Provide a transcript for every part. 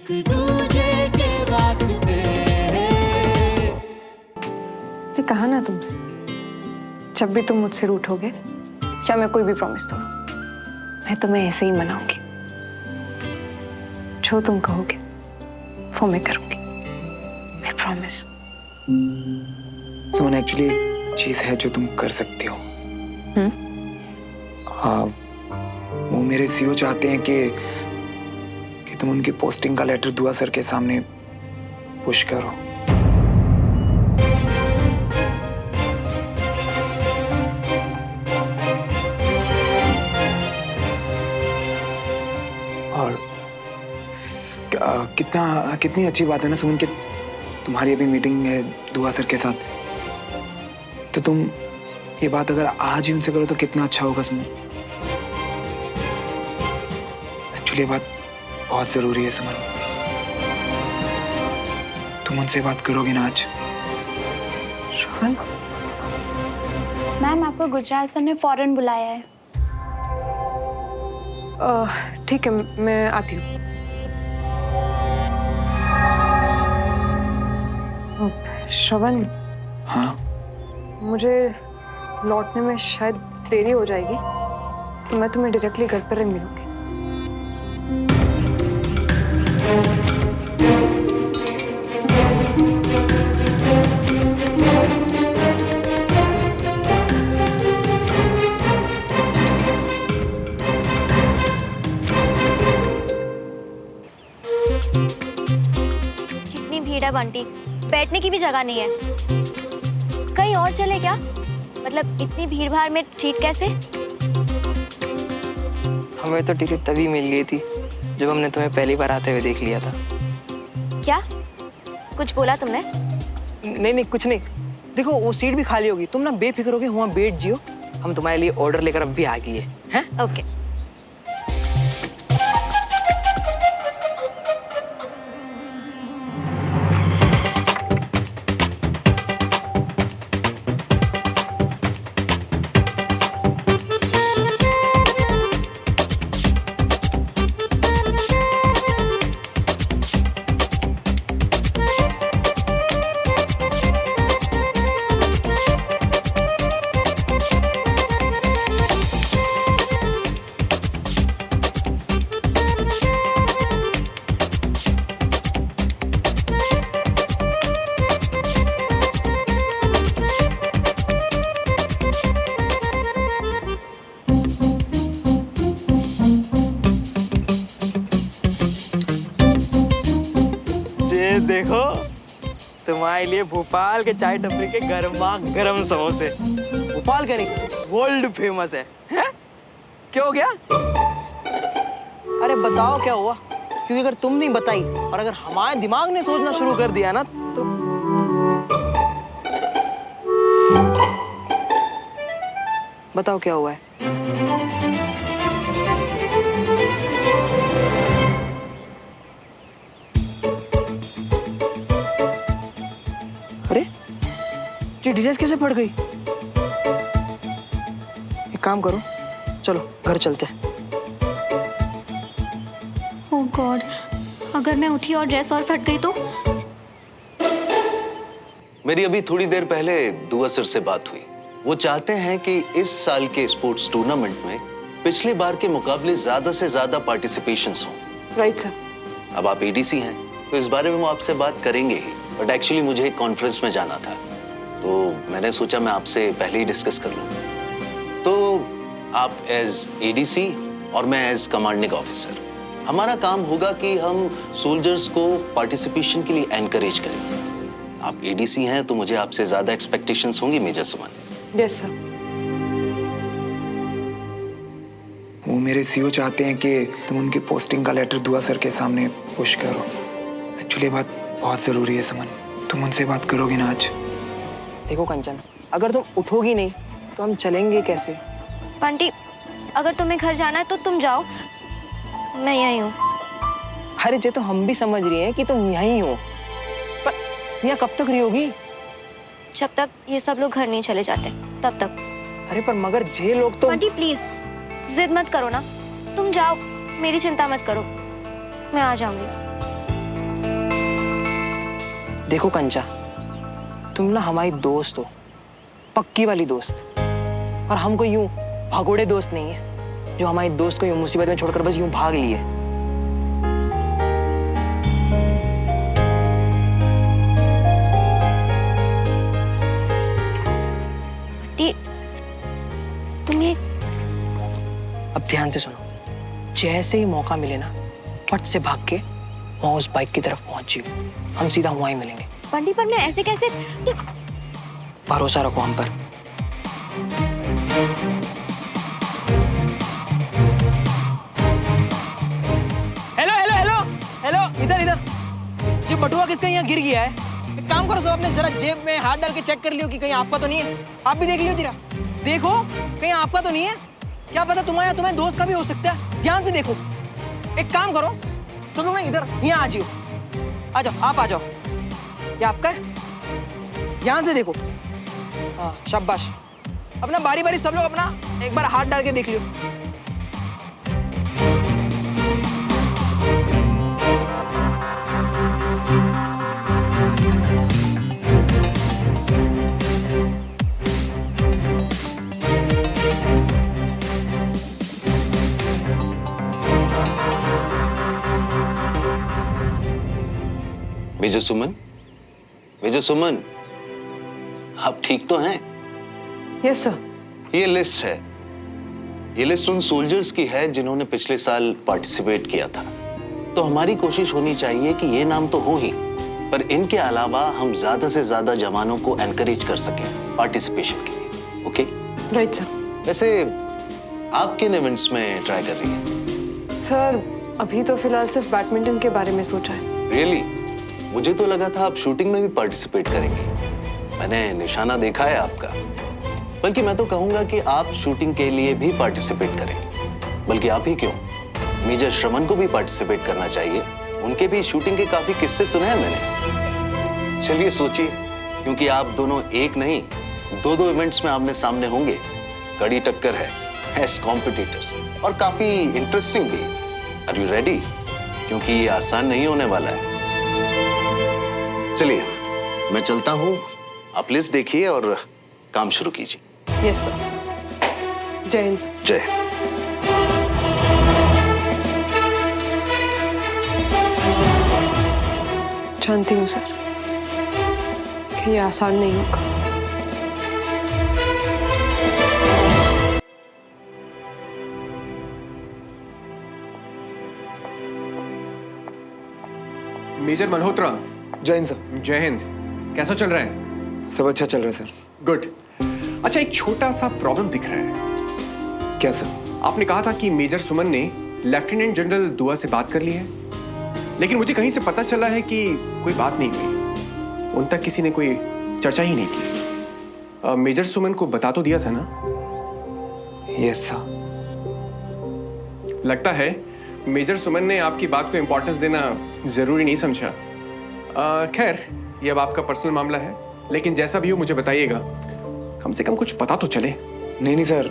एक दूजे के वास्ते। ये कहा ना तुमसे, जब भी तुम मुझसे रूठोगे, चाहे मैं कोई भी प्रॉमिस दूँ, मैं तुम्हें ऐसे ही मनाऊंगी। जो तुम कहोगे वो मैं करूंगी, मैं प्रॉमिस। सुमन, एक्चुअली एक चीज है जो तुम कर सकती हो। हाँ, वो मेरे सीईओ चाहते हैं कि तुम उनकी पोस्टिंग का लेटर दुआ सर के सामने पुश करो। और कितनी अच्छी बात है ना सुमन कि तुम्हारी अभी मीटिंग है दुआ सर के साथ, तो तुम ये बात अगर आज ही उनसे करो तो कितना अच्छा होगा सुमन। एक्चुअली ये बात बहुत जरूरी है सुमन। तुम उनसे बात करोगे ना आज? रोहन, मैम आपको गुजराल सर ने फौरन बुलाया है। ठीक है, मैं आती हूँ। श्रवण, हाँ, मुझे लौटने में शायद देरी हो जाएगी, तो मैं तुम्हें डायरेक्टली घर पर ही मिलूंगी। कितनी भीड़ है बंटी, बैठने की भी जगह नहीं है। कहीं और चले क्या? मतलब इतनी भीड़ भाड़ में सीट कैसे? हमें तो टिकट तभी मिल गई थी जब हमने तुम्हें पहली बार आते हुए देख लिया था। क्या कुछ बोला तुमने? नहीं कुछ नहीं। देखो वो सीट भी खाली होगी, तुम ना बेफिक्र होके वहाँ बैठ जियो। हम तुम्हारे लिए ऑर्डर लेकर अब भी आ गए हैं। ओके। देखो तुम्हारे लिए भोपाल के चाय टपरी के गर्मा गर्म समोसे। भोपाल का नहीं, वर्ल्ड फेमस है। क्या हो गया? अरे बताओ क्या हुआ, क्योंकि अगर तुम नहीं बताई और अगर हमारे दिमाग ने सोचना शुरू कर दिया ना तो बताओ क्या हुआ है। अरे ये डिटेल्स कैसे पड़ गई? एक काम करो, चलो घर चलते हैं। ओह गॉड, अगर मैं उठी और ड्रेस और फट गई तो? मेरी अभी थोड़ी देर पहले दुआ सर से बात हुई। वो चाहते हैं कि इस साल के स्पोर्ट्स टूर्नामेंट में पिछले बार के मुकाबले ज्यादा से ज्यादा पार्टिसिपेशंस हों। Right sir. अब आप एडीसी हैं तो इस बारे में वो आपसे बात करेंगे ही, बट एक्चुअली मुझे एक कॉन्फ्रेंस में जाना था तो मैंने सोचा मैं आपसे पहले ही डिस्कस कर लूं। तो आप एज एडीसी और मैं एज कमांडिंग ऑफिसर, हमारा काम होगा कि हम सोल्जर्स को पार्टिसिपेशन के लिए एनकरेज करें। आप एडीसी हैं तो मुझे आपसे ज्यादा एक्सपेक्टेशंस होंगी मेजर सुमन। Yes sir. वो मेरे सीईओ चाहते हैं कि तुम उनकी पोस्टिंग का लेटर दुआ सर के सामने पुश करो। एक्चुअली बात बहुत जरूरी है सुमन। तुम उनसे बात करोगे ना आज? देखो कंचन, अगर तुम उठोगी नहीं तो हम चलेंगे कैसे? बंटी, अगर तुम्हें घर जाना है तो तुम जाओ, मैं यहीं हूँ। अरे ये तो हम भी समझ रही हैं कि तुम यहीं हो, पर यहाँ कब तक रहोगी? जब तक ये सब लोग घर नहीं चले जाते तब तक। अरे पर मगर ये लोग तो। बंटी प्लीज जिद मत करो ना, तुम जाओ, मेरी चिंता मत करो, मैं आ जाऊंगी। देखो कंचा, तुम ना हमारी दोस्त हो, पक्की वाली दोस्त। और हम कोई यूं भगोड़े दोस्त नहीं है जो हमारी दोस्त को यूं मुसीबत में छोड़कर बस यूं भाग लिए। तुम ये अब ध्यान से सुनो, जैसे ही मौका मिले ना फट से भाग के वहां उस बाइक की तरफ पहुंच जियो। हम सीधा वहां ही मिलेंगे। बंटी पर मैं ऐसे कैसे भरोसा रखो हम पर। हेलो हेलो हेलो हेलो, इधर इधर। जी बटुआ किसका यहाँ गिर गया है? एक काम करो सब, अपने जरा जेब में हाथ डाल के चेक कर लियो कि कहीं आपका तो नहीं है। आप भी देख लियो जरा, देखो कहीं आपका तो नहीं है। क्या पता तुम्हारे दोस्त का भी हो सकता है, ध्यान से देखो। एक काम करो सब लोग ना इधर यहाँ आ जाओ, आ जाओ, आप आ जाओ। ये आपका है, ध्यान से देखो। हाँ शाबाश। अपना बारी बारी सब लोग अपना एक बार हाथ डाल के देख लियो। मेजर सुमन, मेजर सुमन, आप ठीक तो हैं? Yes sir. ये लिस्ट है, ये लिस्ट उन सोल्जर्स की है जिन्होंने पिछले साल पार्टिसिपेट किया था। तो हमारी कोशिश होनी चाहिए कि ये नाम तो हो ही, पर इनके अलावा हम ज्यादा से ज्यादा जवानों को एनकरेज कर सकें पार्टिसिपेशन के लिए। ओके? Right sir. वैसे आप किन इवेंट्स में ट्राई कर रही हैं? सर अभी तो फिलहाल सिर्फ बैडमिंटन के बारे में सोचा है। रियली? मुझे तो लगा था आप शूटिंग में भी पार्टिसिपेट करेंगे। मैंने निशाना देखा है आपका। बल्कि मैं तो कहूंगा कि आप शूटिंग के लिए भी पार्टिसिपेट करें। बल्कि आप ही क्यों, मेजर श्रवण को भी पार्टिसिपेट करना चाहिए। उनके भी शूटिंग के काफी किस्से सुने हैं मैंने। चलिए सोचिए, क्योंकि आप दोनों एक नहीं दो इवेंट्स में आमने सामने होंगे। कड़ी टक्कर है एज कॉम्पिटिटर्स, और काफी इंटरेस्टिंग भी। Are you ready? क्योंकि ये आसान नहीं होने वाला है। चलिए मैं चलता हूं, आप लिस्ट देखिए और काम शुरू कीजिए। Yes sir. जय हिंद सर। जय। जानती हूँ सर कि ये आसान नहीं होगा। मेजर मल्होत्रा। जय हिंद सर। जय हिंद। कैसा चल रहा है? सब अच्छा चल रहा है सर। गुड। अच्छा, एक छोटा सा प्रॉब्लम दिख रहा है। क्या सर? आपने कहा था कि मेजर सुमन ने लेफ्टिनेंट जनरल दुआ से बात कर ली है, लेकिन मुझे कहीं से पता चला है कि कोई बात नहीं हुई। उन तक किसी ने कोई चर्चा ही नहीं की। मेजर सुमन को बता तो दिया था ना? Yes sir. लगता है मेजर सुमन ने आपकी बात को इंपॉर्टेंस देना जरूरी नहीं समझा। खैर, ये अब आपका पर्सनल मामला है, लेकिन जैसा भी हो मुझे बताइएगा, कम से कम कुछ पता तो चले। नहीं सर,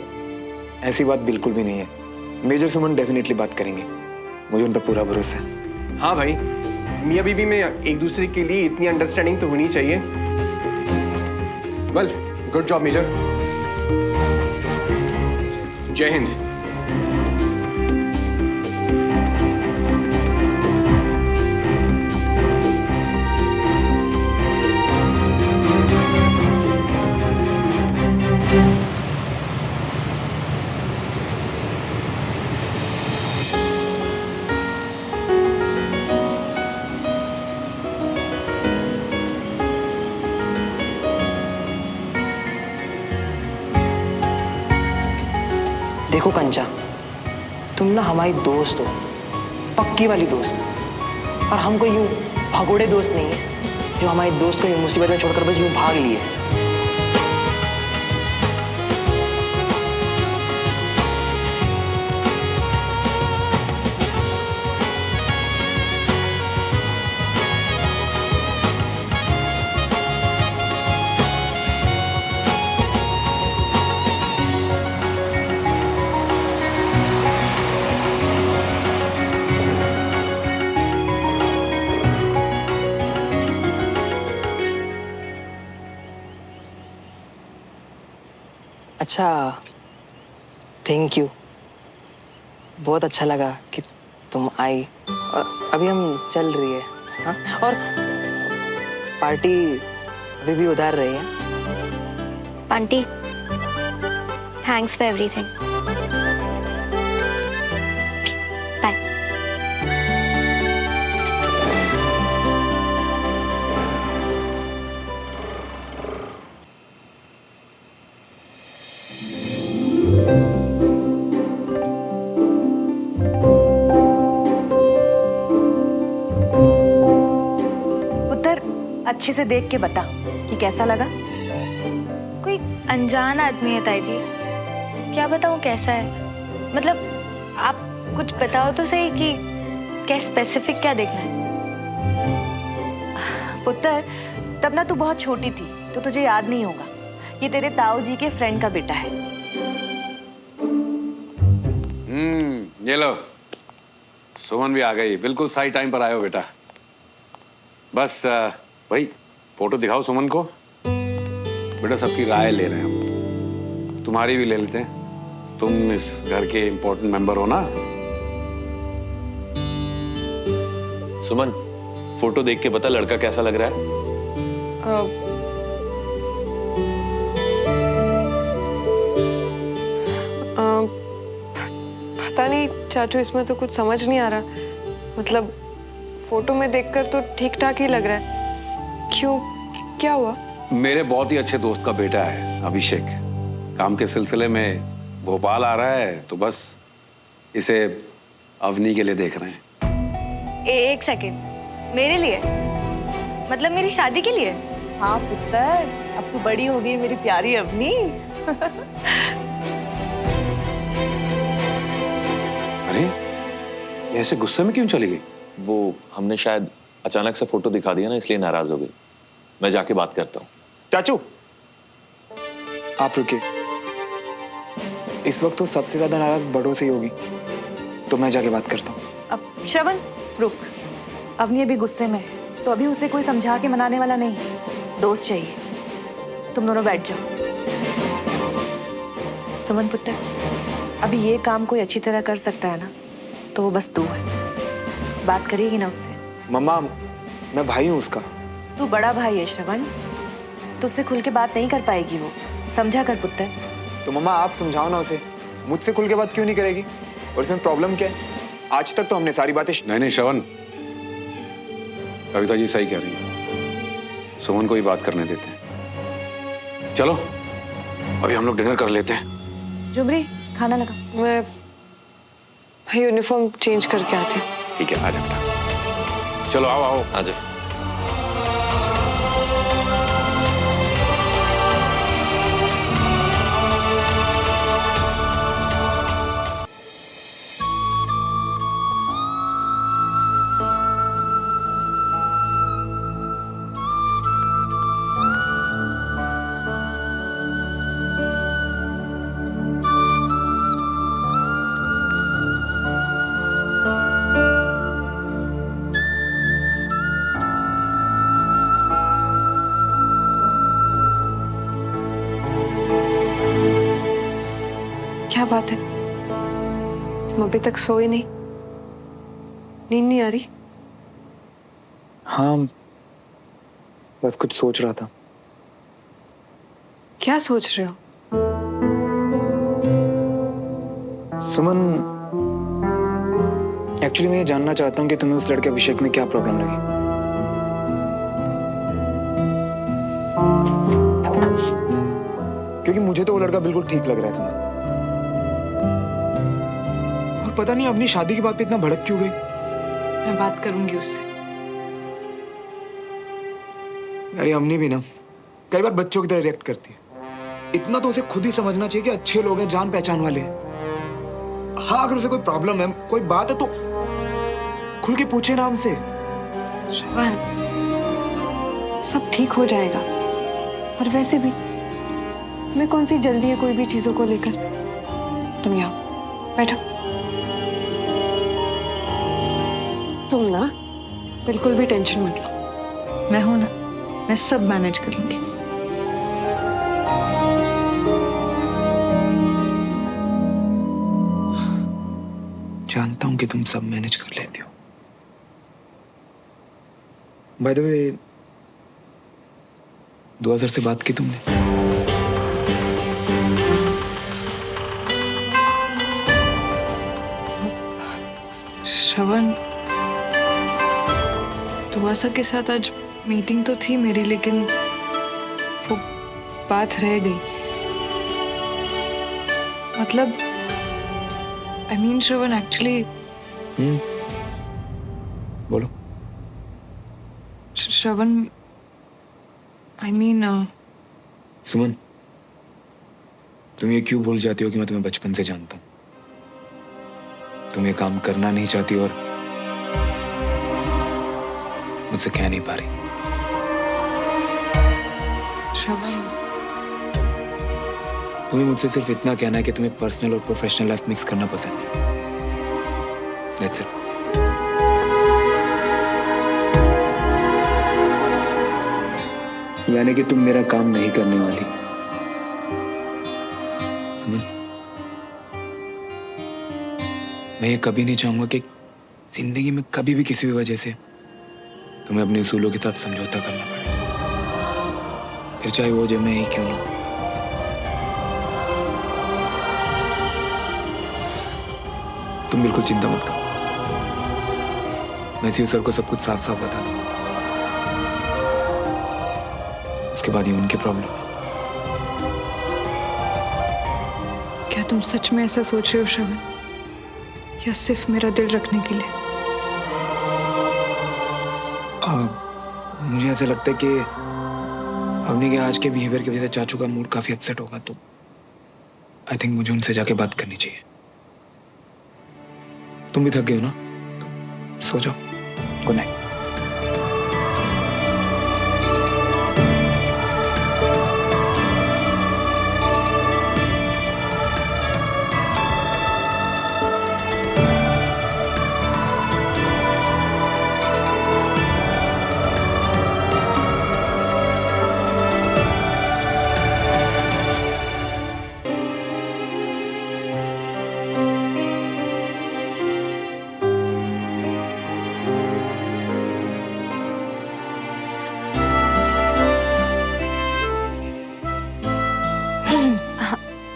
ऐसी बात बिल्कुल भी नहीं है। मेजर सुमन डेफिनेटली बात करेंगे, मुझे उन पर पूरा भरोसा है। हाँ भाई, मियाँ बीवी में एक दूसरे के लिए इतनी अंडरस्टैंडिंग तो होनी चाहिए। Well, good job major. जय हिंद। देखो कंचा, तुम ना हमारी दोस्त हो, पक्की वाली दोस्त। और हम कोई यूं भगोड़े दोस्त नहीं है जो हमारे दोस्त को यूं मुसीबत में छोड़कर बस यूं भाग लिए। अच्छा, थैंक यू। बहुत अच्छा लगा कि तुम आई। अभी हम चल रही है, हाँ? और पार्टी अभी भी उधार रही है। Aunty, thanks for everything. Bye. पुत्र, अच्छे से देख के बता कि कैसा लगा। कोई अनजान आदमी है ताई जी, क्या बताऊं कैसा है। मतलब आप कुछ बताओ तो सही कि क्या स्पेसिफिक क्या देखना है। पुत्र, तब ना तू बहुत छोटी थी तो तुझे याद नहीं होगा। ये तेरे ताऊ जी के फ्रेंड का बेटा है। ये लो, सुमन भी आ गई। बिल्कुल सही टाइम पर आए हो बेटा। बस भाई फोटो दिखाओ सुमन को। बेटा सबकी राय ले रहे हैं हम, तुम्हारी भी ले लेते हैं। तुम इस घर के इम्पोर्टेंट मेंबर हो ना। सुमन, फोटो देख के बता लड़का कैसा लग रहा है। पता नहीं चाचू, इसमें तो कुछ समझ नहीं आ रहा। मतलब फोटो में देखकर तो ठीक ठाक ही लग रहा है। क्यों, क्या हुआ? मेरे बहुत ही अच्छे दोस्त का बेटा है अभिषेक। काम के सिलसिले में भोपाल आ रहा है, तो बस इसे अवनी के लिए देख रहे हैं। एक सेकेंड, मेरे लिए? मतलब मेरी शादी के लिए? हाँ पुत्र, अब तू बड़ी हो गई मेरी प्यारी अवनी। अरे ये ऐसे गुस्से में क्यों चली गई? वो हमने शायद अचानक से फोटो दिखा दिया ना, इसलिए नाराज हो गई। मैं जाके बात करता हूँ। चाचू, आप रुकिए। इस वक्त तो सबसे ज्यादा नाराज बड़ों से ही होगी, तो मैं जाके बात करता हूँ। अब श्रवण रुक, अवनी अभी गुस्से में है तो अभी उसे कोई समझा के मनाने वाला नहीं, दोस्त चाहिए। तुम दोनों बैठ जाओ। सुमन पुत्र, अभी ये काम कोई अच्छी तरह कर सकता है ना, तो वो बस तू है। बात करेगी ना उससे? मम्मा, मैं भाई हूँ उसका। तू बड़ा भाई है श्रवण, तुझसे खुल के बात नहीं कर पाएगी वो। समझा कर पुत्र। तो मम्मा आप समझाओ ना उसे, मुझसे खुल के बात क्यों नहीं करेगी? और इसमें प्रॉब्लम क्या है? आज तक तो हमने सारी बातें नहीं श्रवण, कविता जी सही कह रही है। सुमन को ही बात करने देते हैं। चलो अभी हम लोग डिनर कर लेते हैं। जुमरी, खाना लगा। मैं यूनिफॉर्म चेंज करके आती हूँ। ठीक है, आ जा बेटा। चलो आओ आओ। आ जा। क्या बात है, तुम अभी तक सोए नहीं? नींद नहीं आ रही? हाँ, बस कुछ सोच रहा था। क्या सोच रहे हो? सुमन, एक्चुअली मैं ये जानना चाहता हूँ कि तुम्हें उस लड़के अभिषेक में क्या प्रॉब्लम लगी। क्योंकि मुझे तो वो लड़का बिल्कुल ठीक लग रहा है सुमन। और पता नहीं अपनी शादी की बात पे इतना भड़क क्यों गई। मैं बात करूंगी उससे। अरे अम्नी भी ना कई बार बच्चों की तरह रिएक्ट करती है। इतना तो उसे खुद ही समझना चाहिए कि अच्छे लोग हैं, जान पहचान वाले हैं। हाँ, अगर उसे कोई प्रॉब्लम है, कोई बात है तो खुल के पूछे ना हमसे। श्रवण, सब ठीक हो जाएगा। और वैसे भी मैं कौन सी जल्दी है कोई भी चीजों को लेकर। तुम यहाँ बैठो। तुम ना बिल्कुल भी टेंशन मत लो। मैं हूं ना, मैं सब मैनेज कर लूंगी। कि तुम सब मैनेज कर लेती हो। बाय द वे, दुआ सर से बात की तुमने? श्रवण, दुआ सर के साथ आज मीटिंग तो थी मेरी, लेकिन वो बात रह गई। मतलब आई मीन श्रवण, एक्चुअली बोलो। श्रवण, आई मीन सुमन, तुम ये क्यों भूल जाती हो कि मैं तुम्हें बचपन से जानता हूं? तुम ये काम करना नहीं चाहती और मुझसे कह नहीं पा रही। श्रवण, तुम्हें मुझसे सिर्फ इतना कहना है कि तुम्हें पर्सनल और प्रोफेशनल लाइफ मिक्स करना पसंद है। That's it. यानी कि तुम मेरा काम नहीं करने वाली। सुमन, मैं ये कभी नहीं चाहूंगा कि जिंदगी में कभी भी किसी भी वजह से तुम्हें अपने उसूलों के साथ समझौता करना पड़े, फिर चाहे वो जो मैं ही क्यों ना। तुम बिल्कुल चिंता मत करो, मैं सीओ सर को सब कुछ साफ साफ बता दूंगा। उसके बाद ये उनकी प्रॉब्लम है। क्या तुम सच में ऐसा सोच रहे हो श्रवण, या सिर्फ मेरा दिल रखने के लिए? मुझे ऐसा लगता है कि अवनी के आज के बिहेवियर की वजह से चाचू का मूड काफी अपसेट होगा, तो आई थिंक मुझे उनसे जाके बात करनी चाहिए। तुम भी थक गए हो ना, तो सो जाओ। Good night.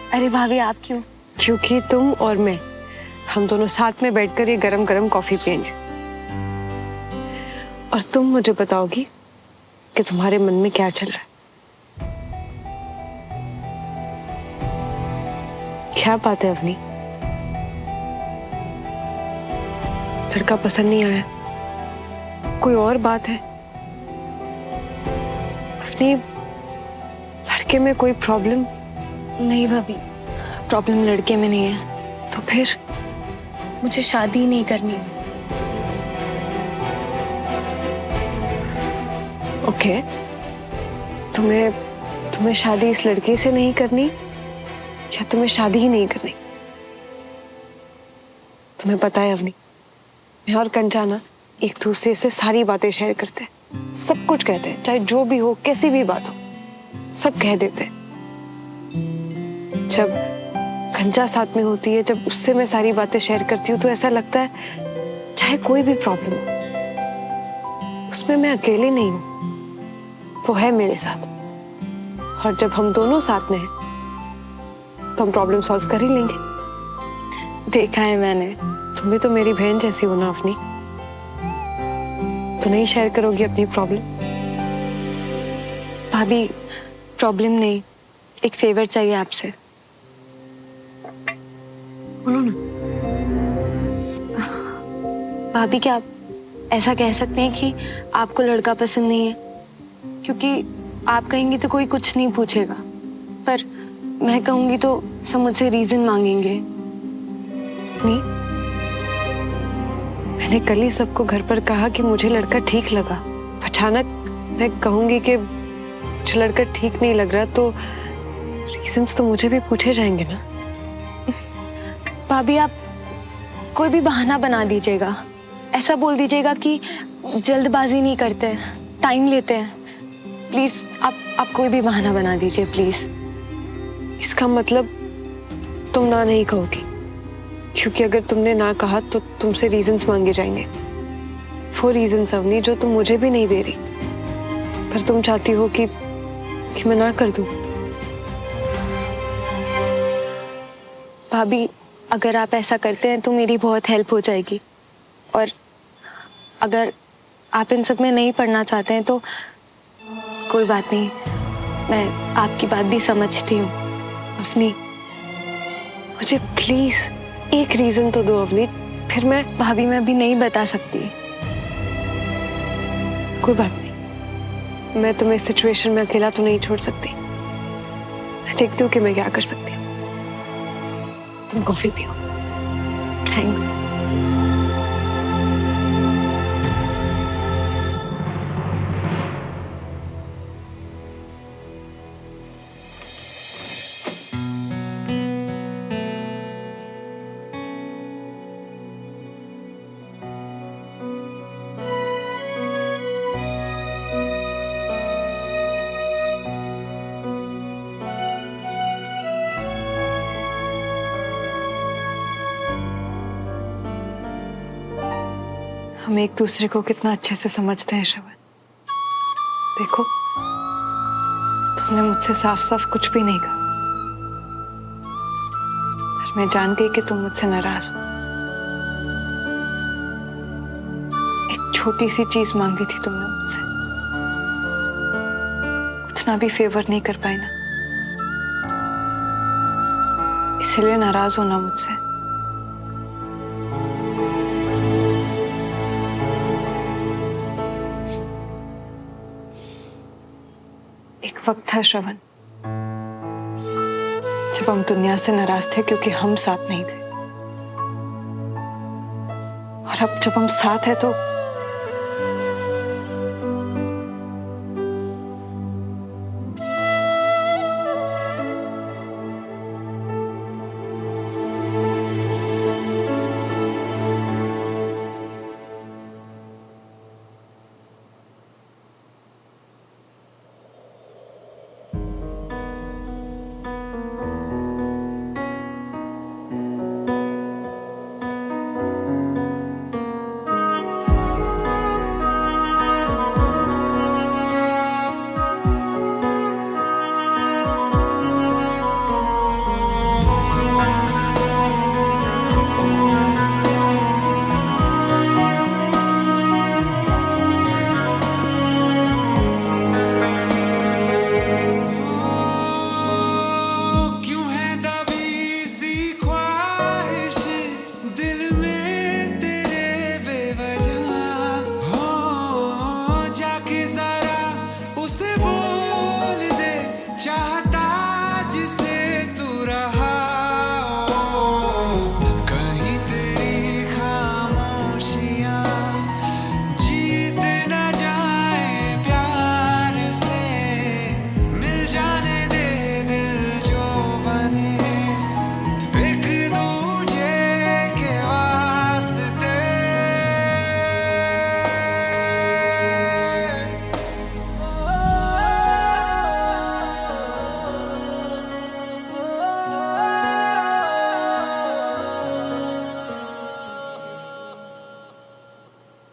अरे भाभी, आप क्यों? क्योंकि तुम और मैं, हम दोनों साथ में बैठकर ये गरम गरम कॉफी पियेंगे और तुम मुझे बताओगी कि तुम्हारे मन में क्या चल रहा है। क्या बात है अवनी, लड़का पसंद नहीं आया? कोई और बात है? अवनी, लड़के में कोई प्रॉब्लम? नहीं भाभी, प्रॉब्लम लड़के में नहीं है। तो फिर? मुझे शादी नहीं करनी। ओके, तुम्हें शादी इस लड़के से नहीं करनी, या तुम्हें शादी ही नहीं करनी? तुम्हें पता है अवनी, मैं और कंचना एक दूसरे से सारी बातें शेयर करते हैं, सब कुछ कहते हैं, चाहे जो भी हो, कैसी भी बात हो, सब कह देते हैं। जब कंचा साथ में होती है, जब उससे मैं सारी बातें शेयर करती हूँ, तो ऐसा लगता है चाहे कोई भी प्रॉब्लम हो, उसमें मैं अकेली नहीं हूँ, वो है मेरे साथ। और जब हम दोनों साथ में हैं, तो हम प्रॉब्लम सॉल्व कर ही लेंगे। देखा है मैंने। तुम भी तो मेरी बहन जैसी हो ना अपनी, तो नहीं शेयर करोगी अपनी प्रॉब्लम? भाभी, प्रॉब्लम नहीं, एक फेवर चाहिए आपसे। बोलो ना। भाभी, क्या आप ऐसा कह सकते हैं कि आपको लड़का पसंद नहीं है? क्योंकि आप कहेंगी तो कोई कुछ नहीं पूछेगा, पर मैं कहूंगी तो सब मुझसे रीजन मांगेंगे। नहीं, मैंने कल ही सबको घर पर कहा कि मुझे लड़का ठीक लगा। अचानक मैं कहूंगी कि मुझे लड़का ठीक नहीं लग रहा, तो रीजंस तो मुझे भी पूछे जाएंगे ना। भाभी, आप कोई भी बहाना बना दीजिएगा, ऐसा बोल दीजिएगा कि जल्दबाजी नहीं करते, टाइम लेते हैं। प्लीज आप कोई भी बहाना बना दीजिए, प्लीज। इसका मतलब तुम ना नहीं कहोगी, क्योंकि अगर तुमने ना कहा तो तुमसे रीजंस मांगे जाएंगे, वो रीजंस अवनी जो तुम मुझे भी नहीं दे रही, पर तुम चाहती हो कि मैं ना कर दूं। भाभी, अगर आप ऐसा करते हैं तो मेरी बहुत हेल्प हो जाएगी, और अगर आप इन सब में नहीं पढ़ना चाहते हैं तो कोई बात नहीं, मैं आपकी बात भी समझती हूँ। अवनी, मुझे प्लीज एक रीजन तो दो अवनी, फिर मैं। भाभी, मैं अभी नहीं बता सकती। कोई बात नहीं, मैं तुम्हें इस सिचुएशन में अकेला तो नहीं छोड़ सकती। मैं देखती हूँ कि मैं क्या कर सकती हूँ। तुम कॉफी पियो। थैंक्स। हम एक दूसरे को कितना अच्छे से समझते हैं श्रवण। देखो, तुमने मुझसे साफ साफ कुछ भी नहीं कहा, पर मैं जान गई कि तुम मुझसे नाराज हो। एक छोटी सी चीज मांगी थी तुमने मुझसे, उतना भी फेवर नहीं कर पाई ना, इसलिए नाराज होना मुझसे। एक वक्त था श्रवण, जब हम दुनिया से नाराज थे क्योंकि हम साथ नहीं थे, और अब जब हम साथ हैं तो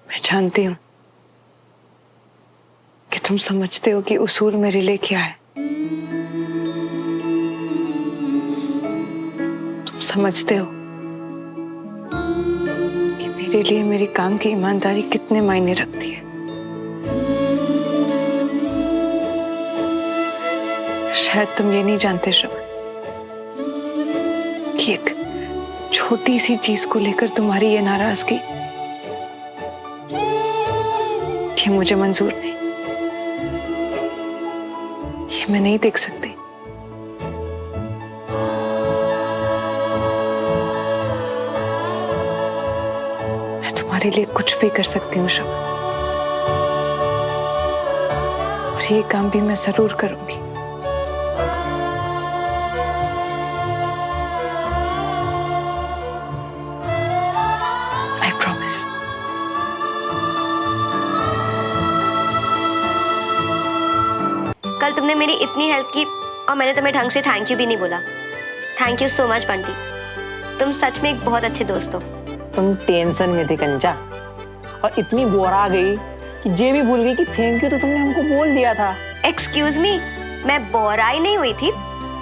मैं जानती हूँ कि तुम समझते हो कि उसूल मेरे लिए क्या है। तुम समझते हो कि मेरे लिए मेरी काम की ईमानदारी कितने मायने रखती है। शायद तुम ये नहीं जानते श्रवण कि एक छोटी सी चीज को लेकर तुम्हारी ये नाराजगी, ये मुझे मंजूर नहीं, ये मैं नहीं देख सकती। मैं तुम्हारे लिए कुछ भी कर सकती हूँ श्रवण, और ये काम भी मैं जरूर करूंगी। I promise. कल तुमने मेरी इतनी हेल्प की और मैंने तुम्हें ढंग से थैंक यू भी नहीं बोला। Thank you so much Bunty. तुम सच में एक बहुत अच्छे दोस्त हो। तुम टेंशन में थी कंचा, और इतनी बोरा गई कि ये भी भूल गई कि थैंक यू तो तुमने हमको बोल दिया था। एक्सक्यूज मी, मैं बोराई नहीं हुई थी,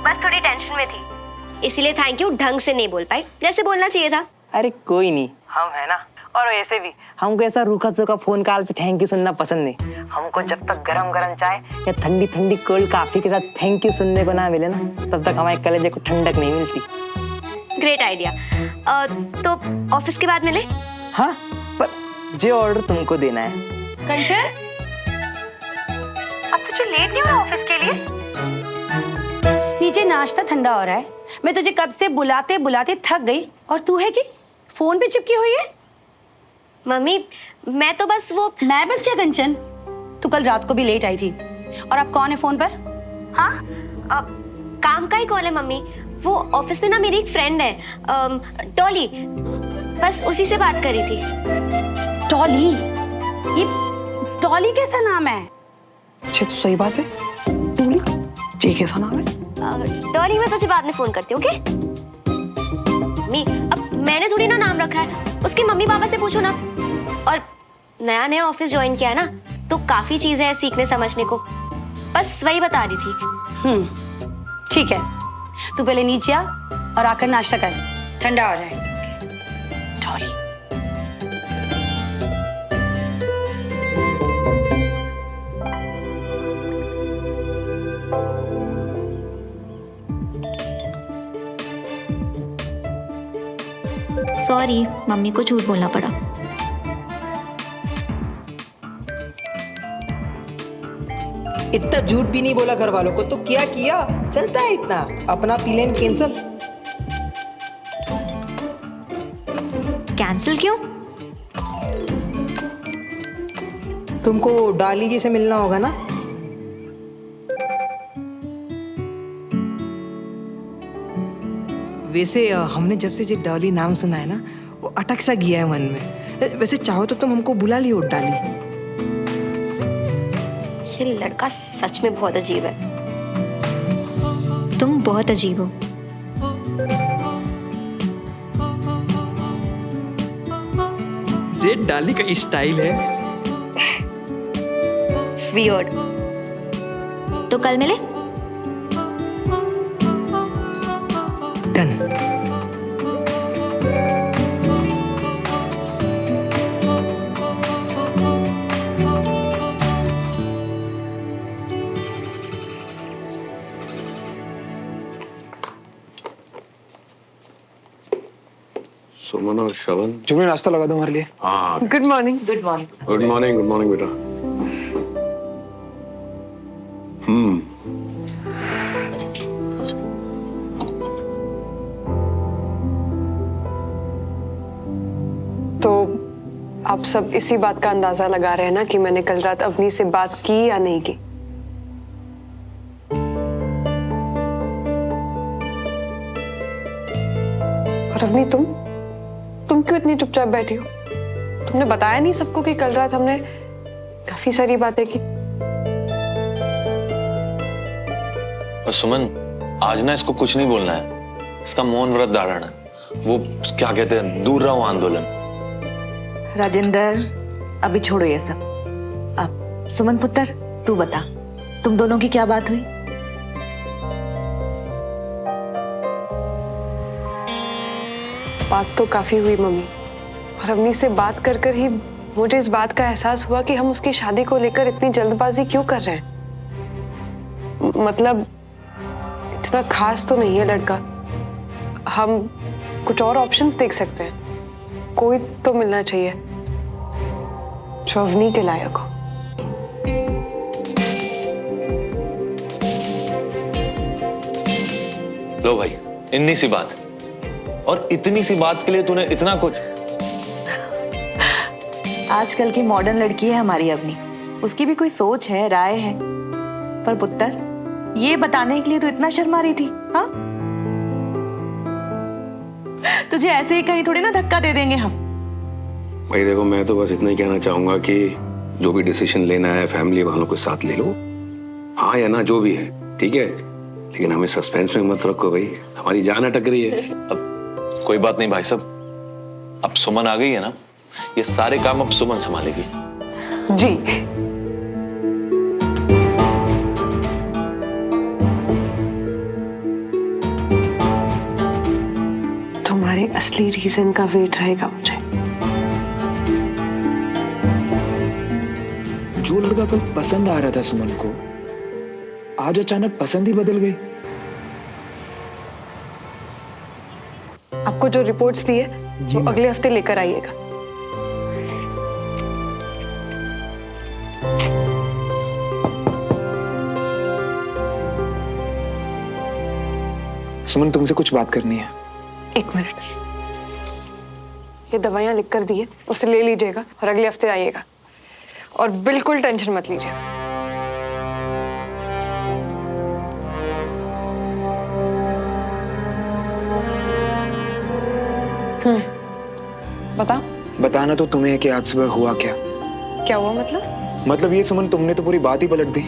बस थोड़ी टेंशन में थी, इसीलिए थैंक यू ढंग से नहीं बोल पाई जैसे बोलना चाहिए था। अरे कोई नहीं, हम है ना। और वैसे भी हमको ऐसा रूखा सूखा फोन कॉल पे थैंक यू सुनना पसंद नहीं। हमको जब तक गरम गरम चाय या ठंडी ठंडी कोल्ड कॉफी के साथ थैंक यू सुनने को ना मिले ना, तब तक हमारे कलेजे को ठंडक नहीं मिलती। Great idea. तो ऑफिस के बाद मिले? हाँ, पर जो ऑर्डर तुमको देना है। कंचन, अब तुझे लेट नहीं हो रहा ऑफिस के लिए? नीचे नाश्ता ठंडा हो रहा है, मैं तुझे कब से बुलाते बुलाते थक गई, और तू है कि फोन पे चिपकी हुई है। मम्मी मैं तो बस वो। मैं बस क्या कंचन, तू कल रात को भी लेट आई थी, और अब कौन है फोन पर? हाँ, काम का ही कॉल है मम्मी। वो ऑफिस में ना मेरी एक फ्रेंड है, डॉली, बस उसी से बात करी थी। डॉली? ये डॉली कैसा नाम है? अच्छा तो सही बात है, डॉली ये कैसा नाम है? डॉली मैं तुझे बाद में फोन करती हूँ, ओके? मम्मी अब मैंने थोड़ी ना नाम रखा है, उसके मम्मी पापा से पूछो ना। और नया नया ऑफिस ज्वाइन किया है ना, तो काफी चीजें हैं सीखने समझने को, बस वही बता रही थी। ठीक है, तू पहले नीचे आ और आकर नाश्ता कर, ठंडा हो रहा है। डॉली सॉरी, मम्मी को झूठ बोलना पड़ा। इतना झूठ भी नहीं बोला घर वालों को, तो क्या किया? चलता है इतना, अपना प्लान कैंसिल। कैंसिल क्यों? तुमको डॉली जी से मिलना होगा ना? वैसे हमने जब से ये डॉली नाम सुना है ना, वो अटक सा गया है मन में। वैसे चाहो तो तुम हमको बुला लियो डॉली। ये लड़का सच में बहुत अजीब है। तुम बहुत अजीब हो। ये डॉली का स्टाइल है। वियर्ड। तो कल मिले? डन। सुमन और श्रवण। जुमने नाश्ता लगा दो हमारे लिए। हाँ, good morning. Good morning. Good morning, good morning बेटा। तो आप सब इसी बात का अंदाजा लगा रहे हैं ना कि मैंने कल रात अवनी से बात की या नहीं की। और अवनी तुम क्यों इतनी चुपचाप बैठी हो? तुमने बताया नहीं सबको कि कल रात हमने काफी सारी बातें की। और सुमन, आज ना इसको कुछ नहीं बोलना है, इसका मौन व्रत धारण है। वो क्या कहते हैं, दूर रहो आंदोलन। राजेंद्र, अभी छोड़ो ये सब। अब सुमन पुत्र, तू बता, तुम दोनों की क्या बात हुई? बात तो काफी हुई मम्मी, और अवनी से बात कर कर ही मुझे इस बात का एहसास हुआ कि हम उसकी शादी को लेकर इतनी जल्दबाजी क्यों कर रहे हैं। मतलब इतना खास तो नहीं है लड़का, हम कुछ और ऑप्शंस देख सकते हैं। कोई तो मिलना चाहिए जो अवनी के लायक हो। लो भाई, इतनी सी बात, और इतनी सी बात के लिए तूने इतना कुछ। आजकल की मॉडर्न लड़की है हमारी अवनी, उसकी भी कोई सोच है, राय है। पर पुत्र, ये बताने के लिए तो इतना शर्मा रही थी। हाँ, तुझे ऐसे ही कहीं थोड़ी ना धक्का दे देंगे हम। भाई देखो, मैं तो बस इतना ही कहना चाहूंगा कि जो भी डिसीजन लेना है फैमिली वालों के साथ ले लो, हाँ या ना जो भी है, ठीक है, लेकिन हमें सस्पेंस में मत रखो भाई, हमारी जान अटक रही है। अब कोई बात नहीं भाई साहब, अब सुमन आ गई है ना, ये सारे काम अब सुमन संभालेगी। जी। तुम्हारे असली रीजन का वेट रहेगा मुझे। जो लड़का कल पसंद आ रहा था सुमन को, आज अचानक पसंद ही बदल गई। आपको जो रिपोर्ट्स दी है वो अगले हफ्ते लेकर आइएगा। सुमन, तुमसे कुछ बात करनी है। 1 मिनट, ये दवाइयां लिख कर दी है, उसे ले लीजिएगा और अगले हफ्ते आइएगा। और बिल्कुल टेंशन मत लीजिए। बता। बताना तो तुम्हें है कि आज सुबह हुआ क्या। क्या हुआ मतलब ये सुमन, तुमने तो पूरी बात ही पलट दी।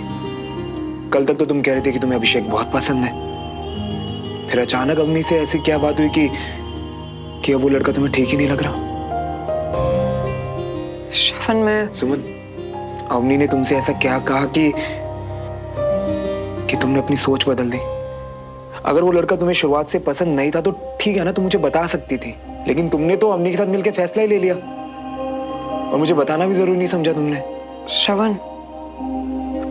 कल तक तो तुम कह रहे थे कि तुम्हें अभिषेक बहुत पसंद है, फिर अचानक अवनी से ऐसी क्या बात हुई कि अब वो लड़का तुम्हें ठीक ही नहीं लग रहा। श्रवण, मैं सुमन, अवनी ने तुमसे ऐसा क्या कहा कि तुमने अपनी सोच बदल दी। अगर वो लड़का तुम्हें शुरुआत से पसंद नहीं था तो ठीक है ना, तुम मुझे बता सकती थी, लेकिन तुमने तो अवनी के साथ मिलकर फैसला ही ले लिया और मुझे बताना भी जरूरी नहीं समझा तुमने। श्रवण,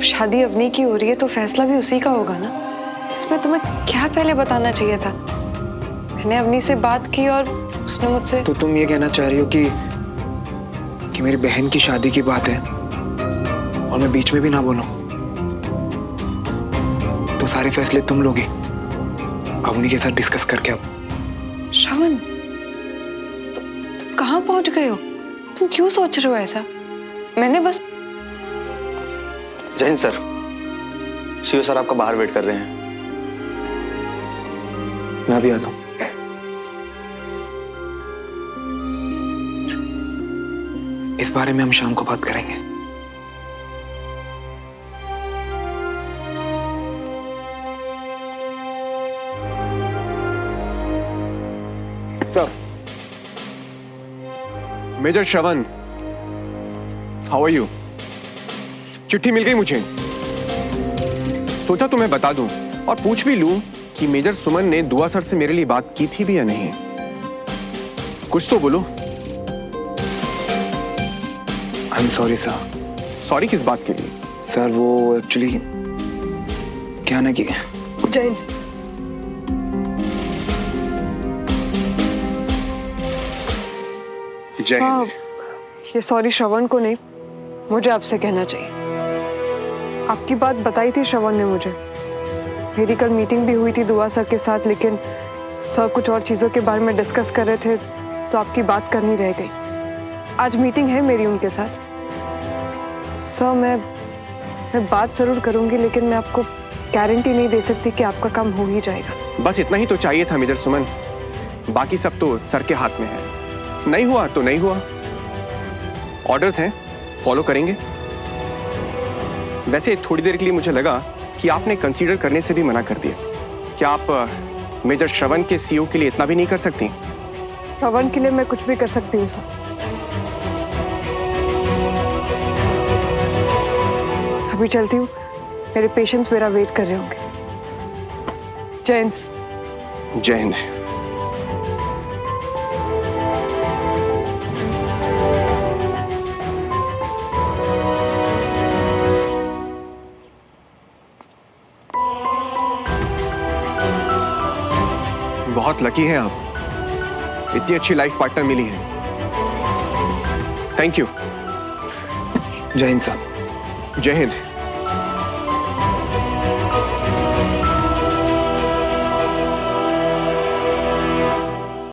शादी अवनी की हो रही है तो फैसला भी उसी का होगा ना। इसमें तुम्हें क्या पहले बताना चाहिए था। मैंने अवनी से बात की और उसने मुझसे। तो तुम ये कहना चाह रही हो कि मेरी बहन की शादी की बात है और मैं बीच में भी ना बोलूं, तो सारे फैसले तुम लोगी अवनी के साथ डिस्कस करके। अब श्रवण, तुम कहाँ पहुंच गए हो? तुम क्यों सोच रहे हो ऐसा? मैंने बस। जय हिंद सर, शिव सर आपका बाहर वेट कर रहे हैं। मैं भी आता हूं। इस बारे में हम शाम को बात करेंगे। Sir. Major Shravan, how are you? चिट्ठी मिल गई मुझे, सोचा तुम्हें बता दूं और पूछ भी लूं कि मेजर सुमन ने दुआ सर से मेरे लिए बात की थी भी या नहीं। कुछ तो बोलो। I am sorry sir. Sorry किस बात के लिए? सर वो एक्चुअली क्या ना कि जैन, साहब, ये सॉरी श्रवण को नहीं, मुझे आपसे कहना चाहिए। आपकी बात बताई थी श्रवण ने मुझे। मेरी कल मीटिंग भी हुई थी दुआ सर के साथ, लेकिन सर कुछ और चीज़ों के बारे में डिस्कस कर रहे थे तो आपकी बात करनी रह गई। आज मीटिंग है मेरी उनके साथ। सर, मैं बात जरूर करूंगी, लेकिन मैं आपको गारंटी नहीं दे सकती कि आपका काम हो ही जाएगा। बस इतना ही तो चाहिए था मेजर सुमन, बाकी सब तो सर के हाथ में है। नहीं हुआ तो नहीं हुआ, ऑर्डर्स हैं, फॉलो करेंगे। वैसे थोड़ी देर के लिए मुझे लगा कि आपने कंसीडर करने से भी मना कर दिया। क्या आप मेजर श्रवण के सीईओ के लिए इतना भी नहीं कर सकती? श्रवण के लिए मैं कुछ भी कर सकती हूँ सर। अभी चलती हूँ, मेरे पेशेंट्स मेरा वेट कर रहे होंगे। जय हिंद। जय हिंद। बहुत लकी हैं आप, इतनी अच्छी लाइफ पार्टनर मिली है। Thank you. जय हिंद साहब। जय हिंद।